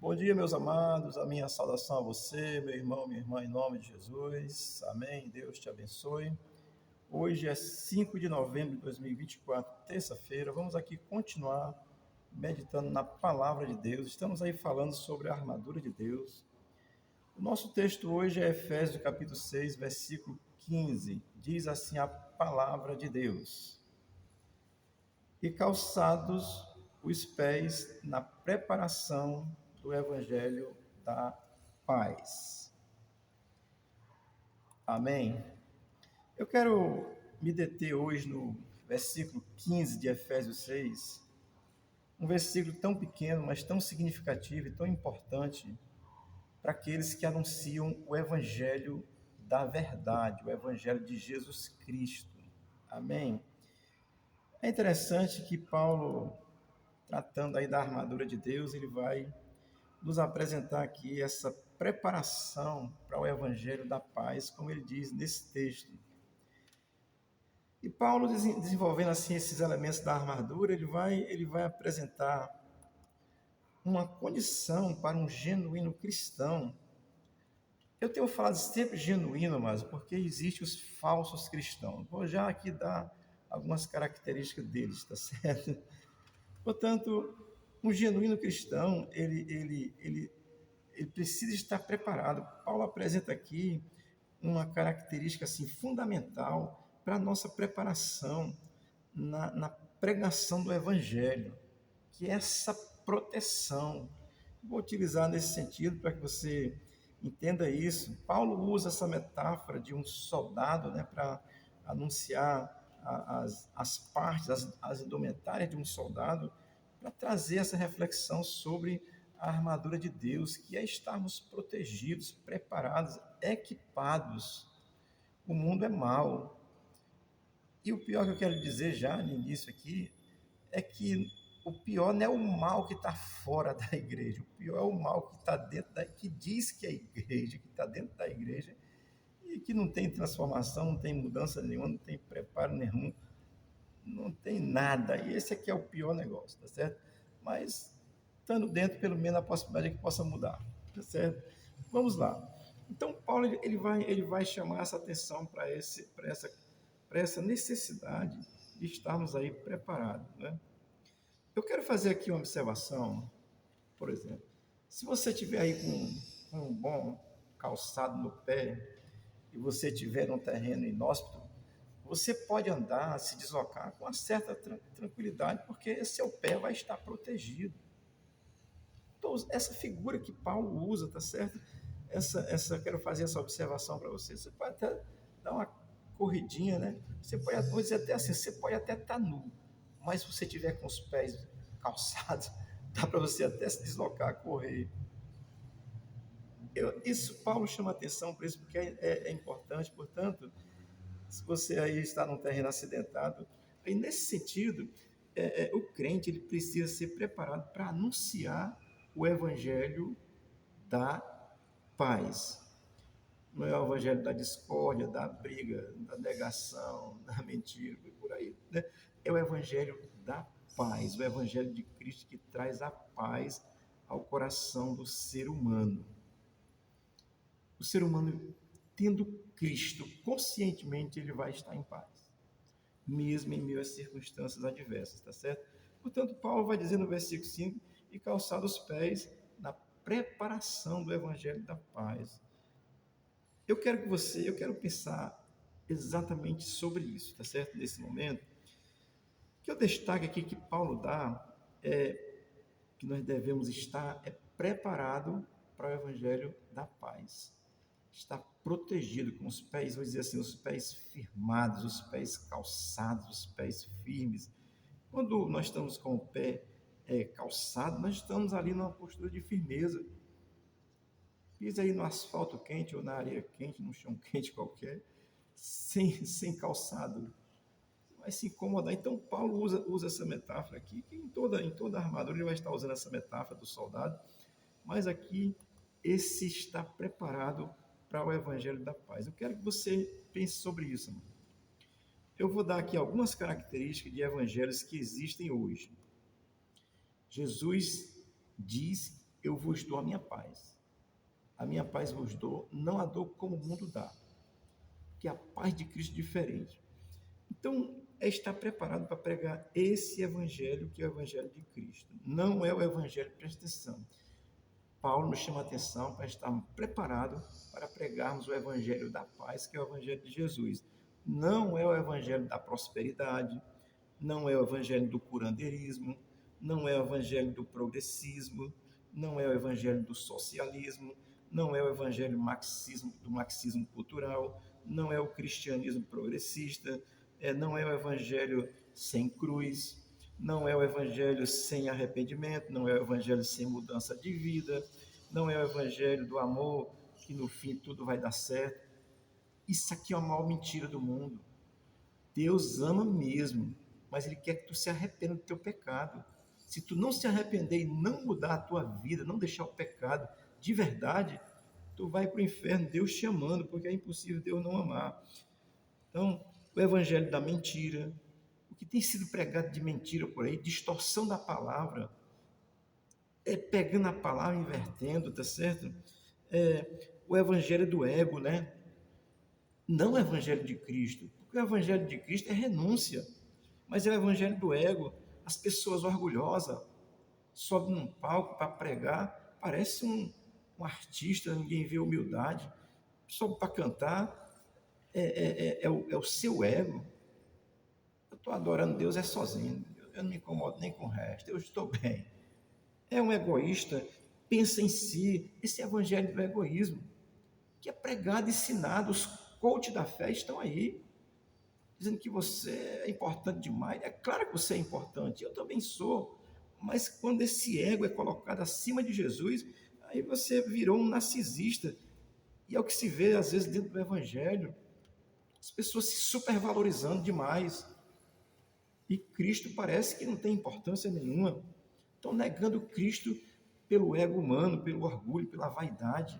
Bom dia, meus amados. A minha saudação a você, meu irmão, minha irmã, em nome de Jesus. Amém. Deus te abençoe. Hoje é 5 de novembro de 2024, terça-feira. Vamos aqui continuar meditando na palavra de Deus. Estamos aí falando sobre a armadura de Deus. O nosso texto hoje é Efésios capítulo 6, versículo 15. Diz assim a palavra de Deus: E calçados os pés na preparação do evangelho da paz. Amém? Eu quero me deter hoje no versículo 15 de Efésios 6, um versículo tão pequeno, mas tão significativo e tão importante para aqueles que anunciam o evangelho da verdade, o evangelho de Jesus Cristo. Amém? É interessante que Paulo, tratando aí da armadura de Deus, ele vai nos apresentar aqui essa preparação para o evangelho da paz, como ele diz nesse texto. E Paulo, desenvolvendo assim esses elementos da armadura, ele vai apresentar uma condição para um genuíno cristão. Eu tenho falado sempre genuíno, mas porque existem os falsos cristãos. Vou já aqui dar algumas características deles, tá certo? Portanto, um genuíno cristão, ele precisa estar preparado. Paulo apresenta aqui uma característica assim, fundamental para a nossa preparação na pregação do Evangelho, que é essa proteção. Vou utilizar nesse sentido para que você entenda isso. Paulo usa essa metáfora de um soldado, né, para anunciar as partes, as indumentárias de um soldado, para trazer essa reflexão sobre a armadura de Deus, que é estarmos protegidos, preparados, equipados. O mundo é mau. E o pior que eu quero dizer já no início aqui é que o pior não é o mal que está fora da igreja, o pior é o mal que está dentro da, que diz que é igreja, que está dentro da igreja e que não tem transformação, não tem mudança nenhuma, não tem preparo nenhum, não tem nada. E esse aqui é o pior negócio, tá certo? Mas estando dentro, pelo menos a possibilidade é que possa mudar, tá certo? Vamos lá. Então Paulo ele vai chamar essa atenção para essa necessidade de estarmos aí preparados, né? Eu quero fazer aqui uma observação, por exemplo. Se você tiver aí com um bom calçado no pé e você tiver um terreno inóspito, você pode andar, se deslocar com uma certa tranquilidade, porque seu pé vai estar protegido. Então, essa figura que Paulo usa, tá certo? Quero fazer essa observação para você. Você pode até dar uma corridinha, né? Você pode, vou dizer até assim, você pode até estar nu, mas se você tiver com os pés calçados, dá para você até se deslocar, correr. Isso Paulo chama atenção para isso porque é importante. Portanto, se você aí está num terreno acidentado, aí nesse sentido, o crente ele precisa ser preparado para anunciar o evangelho da paz. Não é o evangelho da discórdia, da briga, da negação, da mentira, por aí, né? É o evangelho da paz, o evangelho de Cristo que traz a paz ao coração do ser humano. O ser humano, tendo Cristo, conscientemente ele vai estar em paz, mesmo em meio às circunstâncias adversas, tá certo? Portanto, Paulo vai dizer no versículo 5, e calçar os pés na preparação do evangelho da paz. Eu quero pensar exatamente sobre isso, tá certo? Nesse momento, que eu destaque aqui que Paulo dá é que nós devemos estar preparado para o evangelho da paz. Estar protegido com os pés, vou dizer assim, os pés firmados, os pés calçados, os pés firmes. Quando nós estamos com o pé calçado, nós estamos ali numa postura de firmeza. Pisa aí no asfalto quente ou na areia quente, num chão quente qualquer, sem calçado, vai se incomodar. Então, Paulo usa essa metáfora aqui, que em toda armadura ele vai estar usando essa metáfora do soldado, mas aqui, esse está preparado para o evangelho da paz. Eu quero que você pense sobre isso, mano. Eu vou dar aqui algumas características de evangelhos que existem hoje. Jesus diz eu vos dou a minha paz. A minha paz vos dou, não a dou como o mundo dá. Que a paz de Cristo é diferente. Então, é estar preparado para pregar esse evangelho que é o evangelho de Cristo. Não é o evangelho, presta atenção. Paulo nos chama a atenção para estarmos preparados para pregarmos o evangelho da paz, que é o evangelho de Jesus. Não é o evangelho da prosperidade, não é o evangelho do curandeirismo, não é o evangelho do progressismo, não é o evangelho do socialismo, não é o evangelho do marxismo cultural, não é o cristianismo progressista, não é o evangelho sem cruz, não é o evangelho sem arrependimento, não é o evangelho sem mudança de vida, não é o evangelho do amor, que no fim tudo vai dar certo. Isso aqui é a maior mentira do mundo. Deus ama mesmo, mas Ele quer que tu se arrependa do teu pecado. Se tu não se arrepender e não mudar a tua vida, não deixar o pecado de verdade, tu vai para o inferno, Deus te amando, porque é impossível Deus não amar. Então, o evangelho da mentira, o que tem sido pregado de mentira por aí, distorção da palavra, pegando a palavra e invertendo, tá certo? O evangelho do ego, né? Não o evangelho de Cristo, porque o evangelho de Cristo é renúncia, mas é o evangelho do ego. As pessoas orgulhosas sobem num palco para pregar, parece um artista, ninguém vê humildade, sobe para cantar, é o seu ego. Eu estou adorando Deus sozinho, eu não me incomodo nem com o resto, eu estou bem. É um egoísta, pensa em si, esse evangelho do egoísmo, que é pregado e ensinado, os coaches da fé estão aí, dizendo que você é importante demais. É claro que você é importante, eu também sou, mas quando esse ego é colocado acima de Jesus, aí você virou um narcisista, e é o que se vê às vezes dentro do evangelho, as pessoas se supervalorizando demais, e Cristo parece que não tem importância nenhuma, estão negando Cristo pelo ego humano, pelo orgulho, pela vaidade.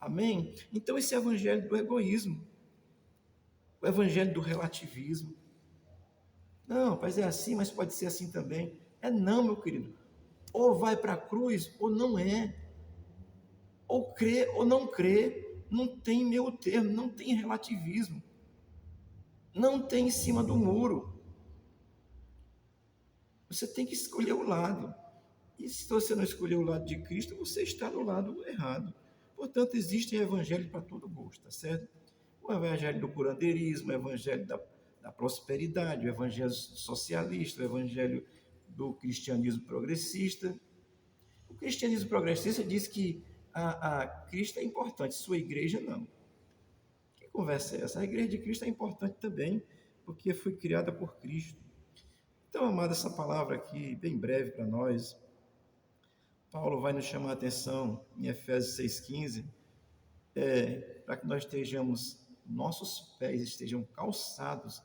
Amém? Então esse é o evangelho do egoísmo, o evangelho do relativismo. Não, mas é assim, mas pode ser assim também. É não, meu querido. Ou vai para a cruz, ou não é. Ou crê ou não crê. Não tem meio termo, não tem relativismo. Não tem em cima do muro. Você tem que escolher o lado. E se você não escolher o lado de Cristo, você está no lado errado. Portanto, existe evangelho para todo gosto, tá certo? O evangelho do curandeirismo, o evangelho da prosperidade, o evangelho socialista, o evangelho do cristianismo progressista. O cristianismo progressista diz que a Cristo é importante, sua igreja não. Que conversa é essa? A igreja de Cristo é importante também, porque foi criada por Cristo. Então, amado, essa palavra aqui, bem breve para nós, Paulo vai nos chamar a atenção em Efésios 6,15, para que nós estejamos, nossos pés estejam calçados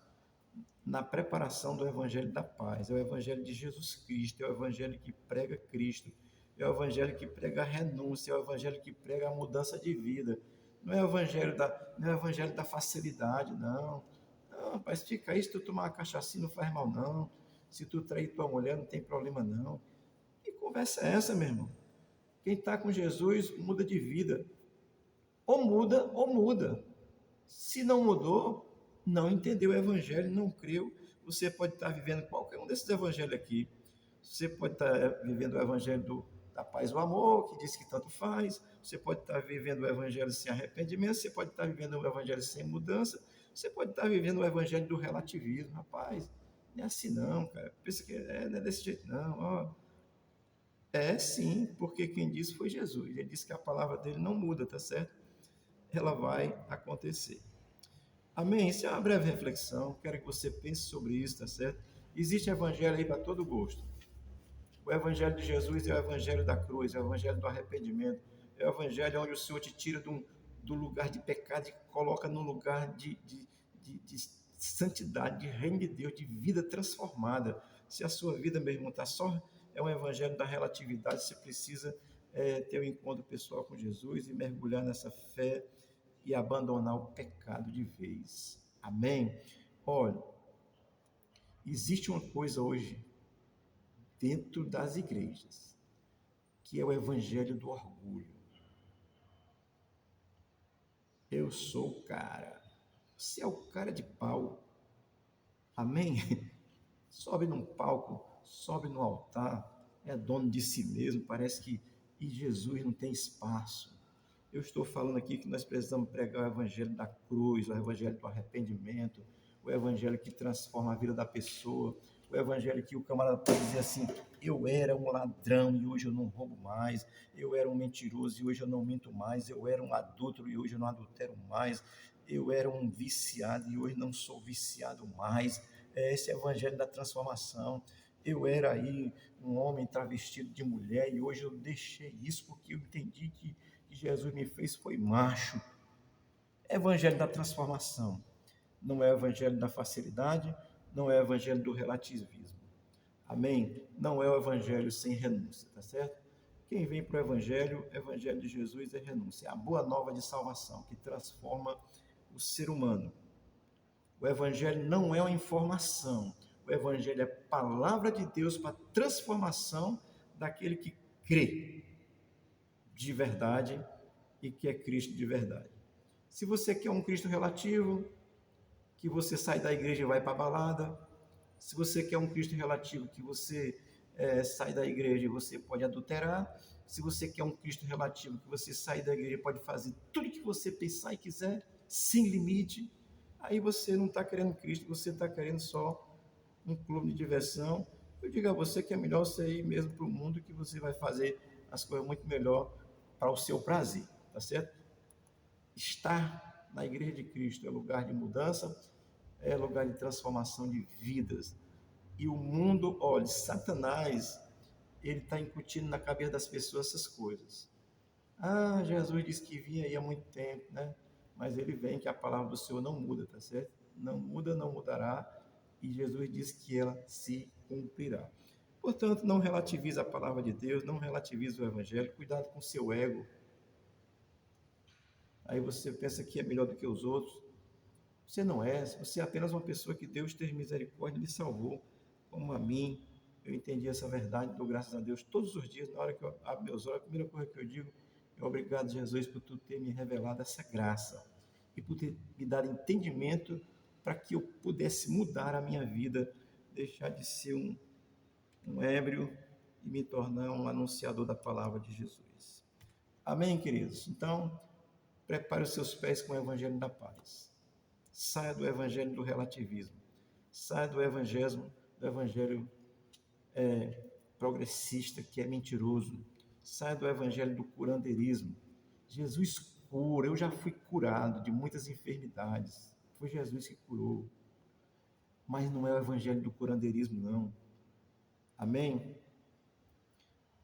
na preparação do Evangelho da paz. É o Evangelho de Jesus Cristo, é o Evangelho que prega Cristo, é o Evangelho que prega a renúncia, é o Evangelho que prega a mudança de vida. Não é o Evangelho da facilidade, não. Não, rapaz, fica aí, se tu tomar uma cachaça não faz mal, não. Se tu trair tua mulher, não tem problema, não. Que conversa é essa, meu irmão? Quem está com Jesus muda de vida. Ou muda, ou muda. Se não mudou, não entendeu o evangelho, não creu, você pode estar vivendo qualquer um desses evangelhos aqui. Você pode estar vivendo o evangelho da paz e do amor, que diz que tanto faz. Você pode estar vivendo o evangelho sem arrependimento. Você pode estar vivendo o evangelho sem mudança. Você pode estar vivendo o evangelho do relativismo. Rapaz, não é assim não, cara. Pensa que não é desse jeito não. Ó, é sim, porque quem disse foi Jesus. Ele disse que a palavra dele não muda, tá certo? Ela vai acontecer. Amém? Isso é uma breve reflexão. Quero que você pense sobre isso, tá certo? Existe evangelho aí para todo gosto. O evangelho de Jesus é o evangelho da cruz, é o evangelho do arrependimento, é o evangelho onde o Senhor te tira do lugar de pecado e coloca num lugar de santidade, de reino de Deus, de vida transformada. Se a sua vida, meu irmão, está só é um evangelho da relatividade, você precisa ter um encontro pessoal com Jesus e mergulhar nessa fé e abandonar o pecado de vez. Amém? Olha, existe uma coisa hoje dentro das igrejas que é o evangelho do orgulho. Eu sou o cara. Você é o cara de pau. Amém? Sobe num palco, sobe no altar, é dono de si mesmo, parece que e Jesus não tem espaço. Eu estou falando aqui que nós precisamos pregar o evangelho da cruz, o evangelho do arrependimento, o evangelho que transforma a vida da pessoa, o evangelho que o camarada pode dizer assim: eu era um ladrão e hoje eu não roubo mais, eu era um mentiroso e hoje eu não minto mais, eu era um adúltero e hoje eu não adultero mais, eu era um viciado e hoje não sou viciado mais. Esse evangelho da transformação. Eu era aí um homem travestido de mulher e hoje eu deixei isso porque eu entendi que Jesus me fez foi macho. Evangelho da transformação. Não é o evangelho da facilidade, não é o evangelho do relativismo. Amém? Não é o evangelho sem renúncia, tá certo? Quem vem para o evangelho de Jesus é renúncia. É a boa nova de salvação que transforma o ser humano. O evangelho não é uma informação. O evangelho é palavra de Deus para transformação daquele que crê de verdade e que é Cristo de verdade. Se você quer um Cristo relativo, que você sai da igreja e vai para a balada. Se você quer um Cristo relativo, que você sai da igreja e você pode adulterar. Se você quer um Cristo relativo, que você sai da igreja e pode fazer tudo que você pensar e quiser, sem limite, aí você não está querendo Cristo, você está querendo só um clube de diversão. Eu digo a você que é melhor você ir mesmo para o mundo, que você vai fazer as coisas muito melhor para o seu prazer, tá certo? Estar na igreja de Cristo é lugar de mudança, é lugar de transformação de vidas. E o mundo, olha, Satanás, ele está incutindo na cabeça das pessoas essas coisas. Ah, Jesus disse que vinha aí há muito tempo, né? Mas ele vem, que a palavra do Senhor não muda, tá certo? Não muda, não mudará, e Jesus disse que ela se cumprirá. Portanto, não relativize a palavra de Deus, não relativize o evangelho, cuidado com o seu ego. Aí você pensa que é melhor do que os outros. Você não é, você é apenas uma pessoa que Deus teve misericórdia e lhe salvou, como a mim. Eu entendi essa verdade, dou graças a Deus todos os dias, na hora que eu abro meus olhos, a primeira coisa que eu digo é obrigado, Jesus, por tu ter me revelado essa graça e por ter me dado entendimento para que eu pudesse mudar a minha vida, deixar de ser um ébrio e me tornar um anunciador da palavra de Jesus. Amém, queridos? Então, prepare os seus pés com o evangelho da paz. Saia do evangelho do relativismo. Saia do evangelho progressista, que é mentiroso. Saia do evangelho do curandeirismo. Jesus cura. Eu já fui curado de muitas enfermidades. Foi Jesus que curou. Mas não é o evangelho do curandeirismo, não. Amém?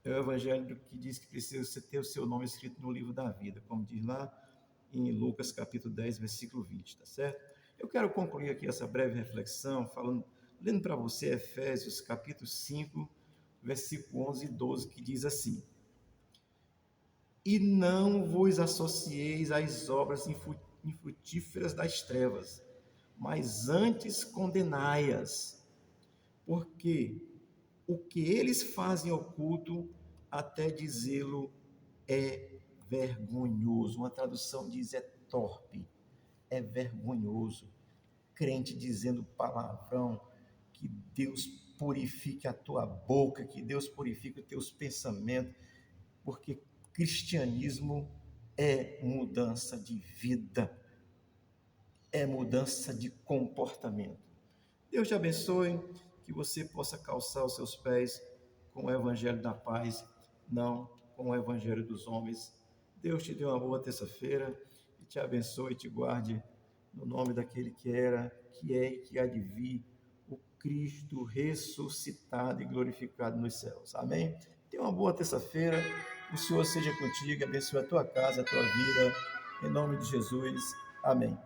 É o evangelho que diz que precisa ter o seu nome escrito no livro da vida, como diz lá em Lucas capítulo 10, versículo 20, tá certo? Eu quero concluir aqui essa breve reflexão lendo para você Efésios capítulo 5, versículo 11 e 12, que diz assim: E não vos associeis às obras infrutíferas das trevas, mas antes condenai-as, porque o que eles fazem oculto, até dizê-lo, é vergonhoso. Uma tradução diz é torpe, é vergonhoso. Crente dizendo palavrão, que Deus purifique a tua boca, que Deus purifique os teus pensamentos, porque cristianismo é mudança de vida, é mudança de comportamento. Deus te abençoe, que você possa calçar os seus pés com o evangelho da paz, não com o evangelho dos homens. Deus te dê uma boa terça-feira e te abençoe e te guarde no nome daquele que era, que é e que há de vir, o Cristo ressuscitado e glorificado nos céus. Amém? Tenha uma boa terça-feira, o Senhor seja contigo, abençoe a tua casa, a tua vida, em nome de Jesus. Amém.